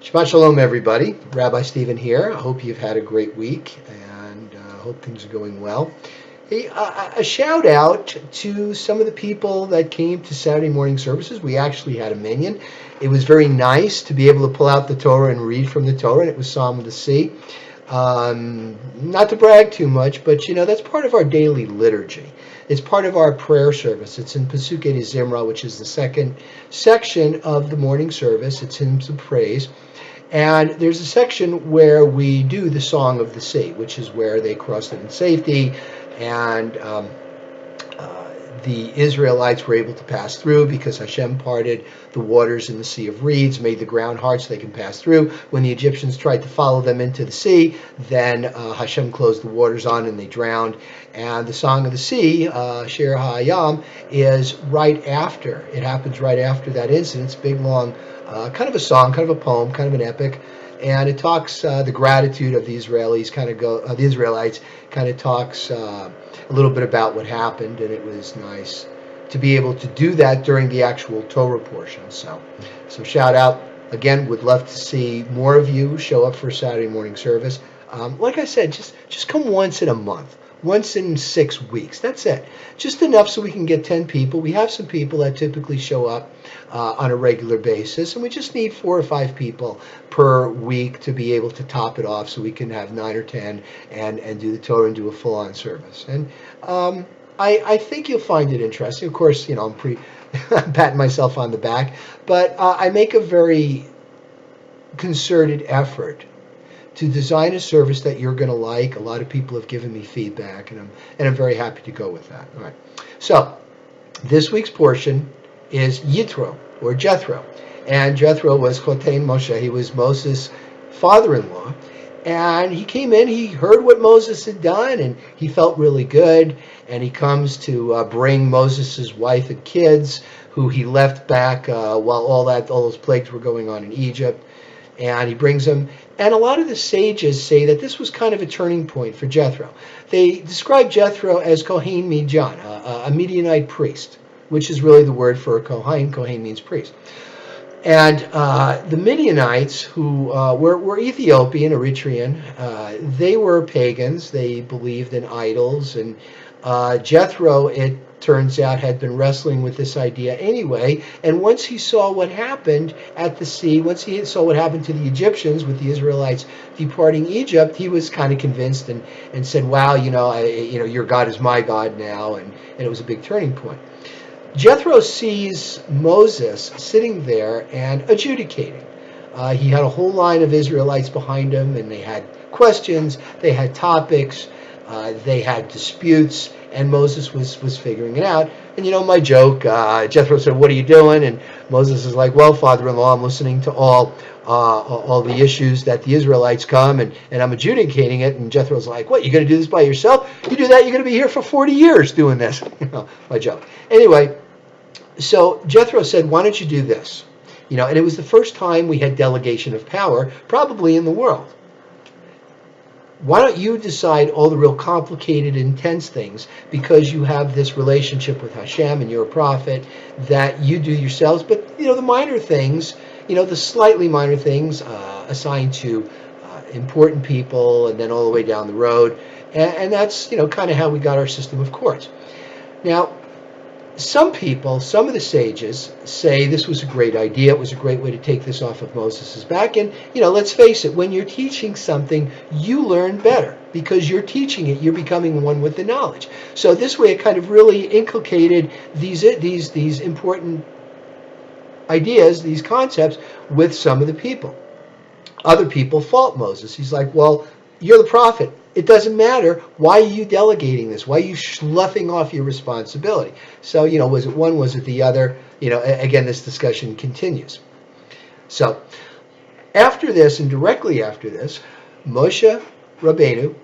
Shabbat Shalom, everybody. Rabbi Stephen here. I hope you've had a great week and hope things are going well. Hey, a shout out to some of the people that came to Saturday morning services. We actually had a minyan. It was very nice to be able to pull out the Torah and read from the Torah, and it was Psalm of the Sea. Not to brag too much, but that's part of our daily liturgy. It's part of our prayer service. It's in Pasukei de Zimra, which is the second section of the morning service. It's hymns of praise. And there's a section where we do the Song of the Sea, which is where they crossed it in safety, and the Israelites were able to pass through because Hashem parted the waters in the Sea of Reeds, made the ground hard so they can pass through. When the Egyptians tried to follow them into the sea, then Hashem closed the waters on and they drowned. And the Song of the Sea, Shir HaYam, is right after. It happens right after that incident. It's a big, long, kind of a song, kind of a poem, kind of an epic. And it talks the gratitude of the Israelis. The Israelites kind of talks a little bit about what happened, and it was nice to be able to do that during the actual Torah portion. So shout out again. Would love to see more of you show up for Saturday morning service. Like I said, just come once in a month. Once in 6 weeks. That's it. Just enough so we can get 10 people. We have some people that typically show up on a regular basis, and we just need 4 or 5 people per week to be able to top it off so we can have 9 or 10 and do the Torah and do a full-on service. And I think you'll find it interesting. Of course, I'm patting myself on the back, but I make a very concerted effort to design a service that you're going to like. A lot of people have given me feedback, and I'm very happy to go with that. All right. So this week's portion is Yitro, or Jethro. And Jethro was Chotein Moshe. He was Moses' father-in-law. And he came in, he heard what Moses had done, and he felt really good. And he comes to bring Moses' wife and kids, who he left back while all those plagues were going on in Egypt. And he brings them. And a lot of the sages say that this was kind of a turning point for Jethro. They describe Jethro as Kohen Midyan, a Midianite priest, which is really the word for a Kohen. Kohen means priest. And the Midianites, who were Ethiopian, Eritrean, they were pagans. They believed in idols. And Jethro, it turns out, had been wrestling with this idea anyway. And once he saw what happened at the sea, once he saw what happened to the Egyptians with the Israelites departing Egypt, he was kind of convinced and said, wow, your God is my God now. And it was a big turning point. Jethro sees Moses sitting there and adjudicating. He had a whole line of Israelites behind him, and they had questions, they had topics, they had disputes, and Moses was figuring it out. And my joke, Jethro said, what are you doing? And Moses is like, well, father-in-law, I'm listening to all the issues that the Israelites come, and I'm adjudicating it. And Jethro's like, what, you're going to do this by yourself? You do that, you're going to be here for 40 years doing this. My joke. Anyway, so Jethro said, why don't you do this? And it was the first time we had delegation of power, probably in the world. Why don't you decide all the real complicated, intense things, because you have this relationship with Hashem and you're a prophet, that you do yourselves. But, the minor things, the slightly minor things assigned to important people and then all the way down the road. And that's, kind of how we got our system of courts. Now, some of the sages say this was a great idea. It was a great way to take this off of Moses' back. And, let's face it, when you're teaching something, you learn better. Because you're teaching it, you're becoming one with the knowledge. So this way it kind of really inculcated these important ideas, these concepts, with some of the people. Other people fault Moses. He's like, well, you're the prophet. It doesn't matter. Why are you delegating this? Why are you sloughing off your responsibility? So, was it one? Was it the other? Again, this discussion continues. So, after this, and directly after this, Moshe Rabbeinu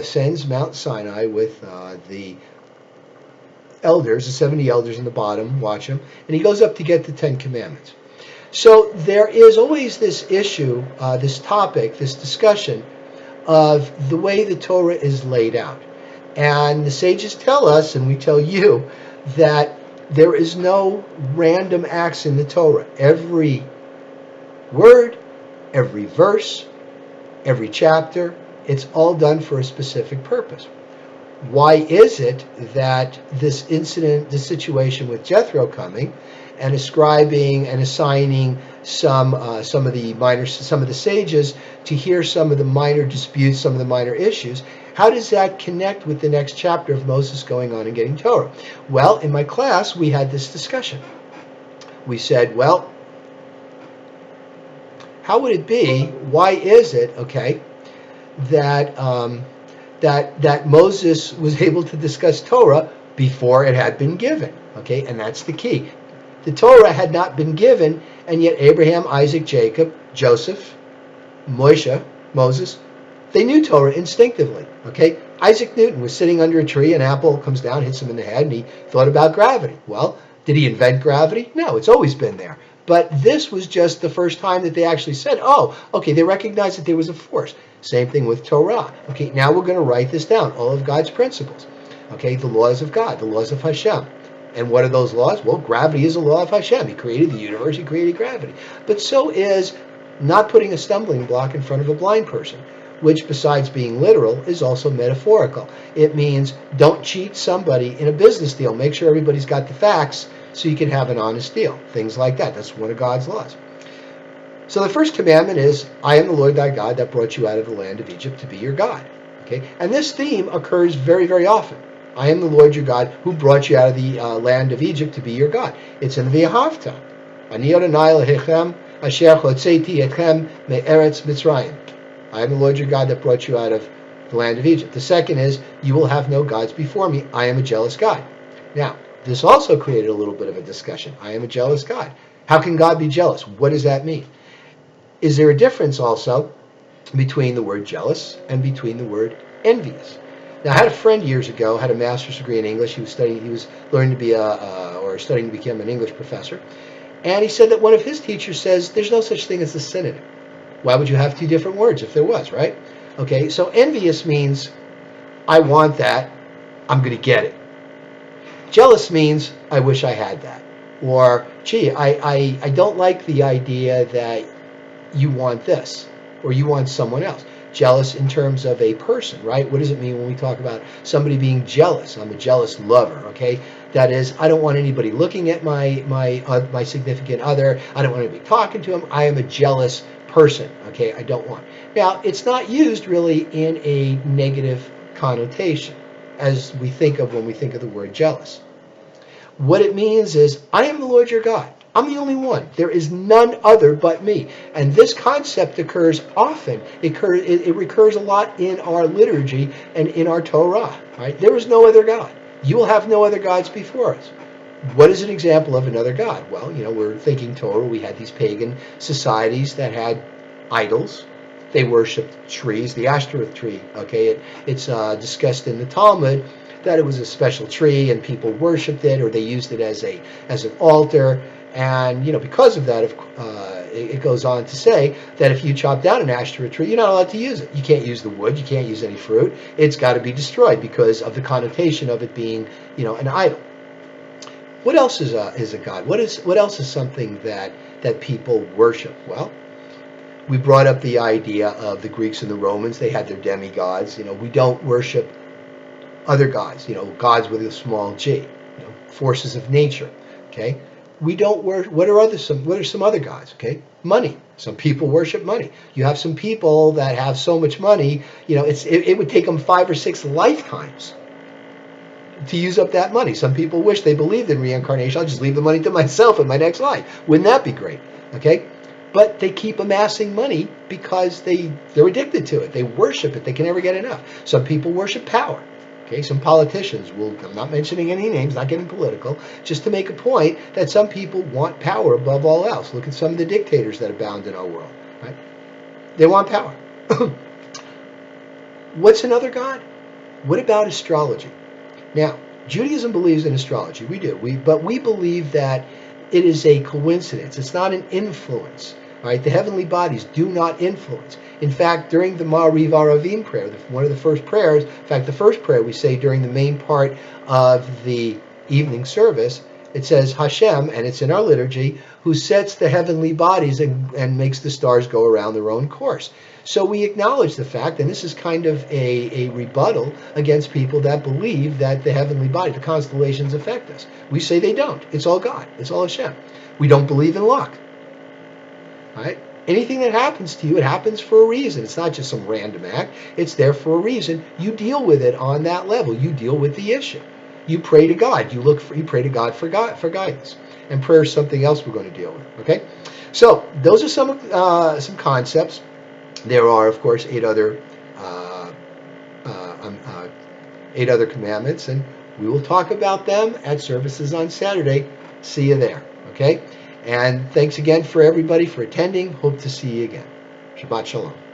sends Mount Sinai with the elders, the 70 elders in the bottom, watch him, and he goes up to get the 10 Commandments. So, there is always this issue, this topic, this discussion of the way the Torah is laid out. And the sages tell us, and we tell you, that there is no random acts in the Torah. Every word, every verse, every chapter. It's all done for a specific purpose. Why is it that this incident, this situation with Jethro coming and ascribing and assigning some of the sages to hear some of the minor disputes, some of the minor issues, how does that connect with the next chapter of Moses going on and getting Torah? Well, in my class, we had this discussion. We said, well, how would it be, why is it, okay, that Moses was able to discuss Torah before it had been given, okay, and that's the key. The Torah had not been given, and yet Abraham, Isaac, Jacob, Joseph, Moses, they knew Torah instinctively, okay? Isaac Newton was sitting under a tree, an apple comes down, hits him in the head, and he thought about gravity. Well, did he invent gravity? No, it's always been there. But this was just the first time that they actually said, oh, okay, they recognized that there was a force. Same thing with Torah. Okay, now we're going to write this down, all of God's principles. Okay, the laws of God, the laws of Hashem. And what are those laws? Well, gravity is a law of Hashem. He created the universe, he created gravity. But so is not putting a stumbling block in front of a blind person, which besides being literal is also metaphorical. It means don't cheat somebody in a business deal. Make sure everybody's got the facts so you can have an honest deal. Things like that. That's one of God's laws. So the first commandment is, I am the Lord thy God that brought you out of the land of Egypt to be your God. Okay? And this theme occurs very, very often. I am the Lord your God who brought you out of the land of Egypt to be your God. It's in the V'ahavta. Ani Adonai Elohechem asher hotzeiti etchem me'eretz Mitzrayim. I am the Lord your God that brought you out of the land of Egypt. The second is, you will have no gods before me. I am a jealous God. Now, this also created a little bit of a discussion. I am a jealous God. How can God be jealous? What does that mean? Is there a difference also between the word jealous and between the word envious? Now, I had a friend years ago, had a master's degree in English. He was learning to be studying to become an English professor. And he said that one of his teachers says there's no such thing as a synonym. Why would you have two different words if there was, right? Okay, so envious means I want that, I'm going to get it. Jealous means I wish I had that. Or, gee, I don't like the idea that you want this or you want someone else. Jealous in terms of a person, right? What does it mean when we talk about somebody being jealous? I'm a jealous lover, okay? That is, I don't want anybody looking at my significant other. I don't want anybody talking to him. I am a jealous person, okay? I don't want. Now, it's not used really in a negative connotation as we think of when we think of the word jealous. What it means is, I am the Lord your God. I'm the only one. There is none other but me. And this concept occurs often. It recurs a lot in our liturgy and in our Torah. Right? There is no other God. You will have no other gods before us. What is an example of another God? Well, we're thinking Torah. We had these pagan societies that had idols. They worshipped trees, the Ashtoreth tree. Okay, it's discussed in the Talmud that it was a special tree and people worshipped it, or they used it as an altar. And because of that, it goes on to say that if you chop down an Ashtoreth tree, you're not allowed to use it. You can't use the wood. You can't use any fruit. It's got to be destroyed because of the connotation of it being, an idol. What else is a god? What else is something that people worship? Well, we brought up the idea of the Greeks and the Romans. They had their demigods. We don't worship other gods. Gods with a small g. Forces of nature. Okay. We don't worship. What are some other gods? Okay, money. Some people worship money. You have some people that have so much money. It would take them 5 or 6 lifetimes to use up that money. Some people wish they believed in reincarnation. I'll just leave the money to myself in my next life. Wouldn't that be great? Okay, but they keep amassing money because they're addicted to it. They worship it. They can never get enough. Some people worship power. Okay, some politicians, I'm not mentioning any names, not getting political, just to make a point that some people want power above all else. Look at some of the dictators that abound in our world. Right? They want power. What's another god? What about astrology? Now, Judaism believes in astrology. We do. But we believe that it is a coincidence. It's not an influence. Right? The heavenly bodies do not influence. In fact, during the Ma'ariv Aravim prayer, one of the first prayers, in fact, the first prayer we say during the main part of the evening service It says Hashem, and it's in our liturgy, who sets the heavenly bodies and makes the stars go around their own course. So we acknowledge the fact, and this is kind of a rebuttal against people that believe that the heavenly body, the constellations, affect us. We say they don't. It's all God. It's all Hashem. We don't believe in luck. Right? Anything that happens to you, it happens for a reason. It's not just some random act. It's there for a reason. You deal with it on that level. You deal with the issue. You pray to God. You pray to God for guidance. And prayer is something else we're going to deal with. Okay? So those are some concepts. There are, of course, eight other commandments, and we will talk about them at services on Saturday. See you there, okay? And thanks again for everybody for attending. Hope to see you again. Shabbat Shalom.